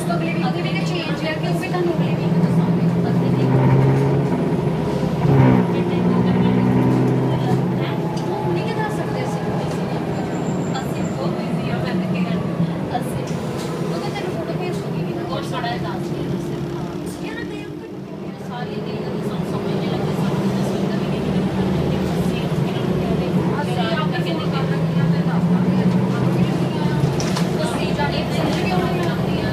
ਤੋਂ ਅਗਲੇ ਵੀਕ ਦੇ ਵਿੱਚ ਚੇਂਜ ਹੈ ਕਿ ਉਹ ਵੀ ਤੁਹਾਨੂੰ ਅਗਲੇ ਵੀਕ ਦੱਸਾਂਗੇ ਅਗਲੇ ਵੀਕ ਨਹੀਂ ਕਿ ਦੱਸ ਸਕਦੇ ਅਸੀਂ ਬਹੁਤ ਬਿਜ਼ੀ ਆ ਮੈਂ ਕਿ ਅਸੀਂ ਉਹ ਤਾਂ ਤੈਨੂੰ ਫੋਟੋ ਭੇਜ ਦੂੰਗੀ ਕਿ ਹੋਰ ਸਾਡਾ ਦੱਸ ਦੇ ਯਾਰ ਦੇ ਸਾਰੀ ਦੇ ਸਮਝ ਨਹੀਂ ਲੱਗਦੀ ਸਾਨੂੰ ਦੱਸੋ ਦਾ ਵੀ ਨਹੀਂ ਅਸੀਂ ਆਪ ਕਰਕੇ ਨਹੀਂ ਕਰ ਰਹੇ ਹਾਂ ਮੈਂ ਦੱਸ ਦਾਂਗੀ ਅਸੀਂ ਜਾਣੇ ਤੇ ਕਿਉਂ ਨਹੀਂ ਲੱਗਦੀਆਂ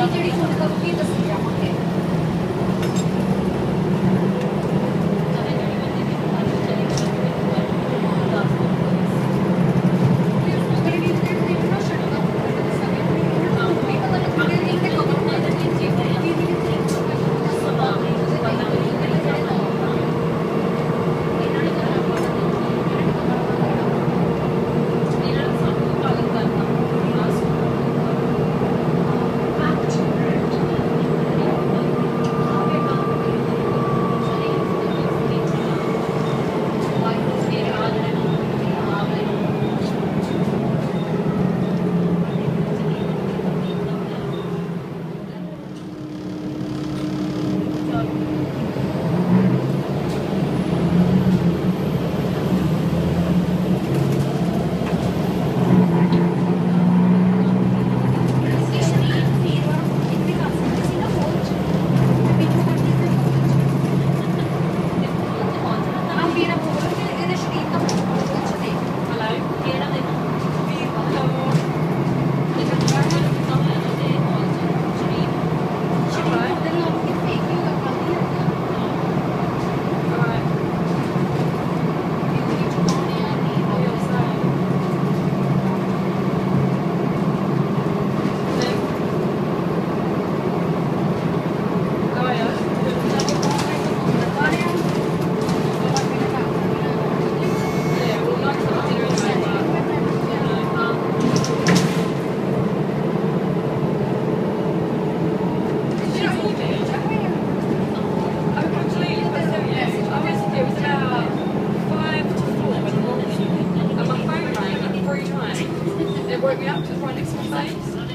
ਜਿਹੜੀ ਹੁਣ ਕਰੂਗੀ ਦੱਸੀ ਜਾਵਾਂਗੇ It woke me up to the point next to my face.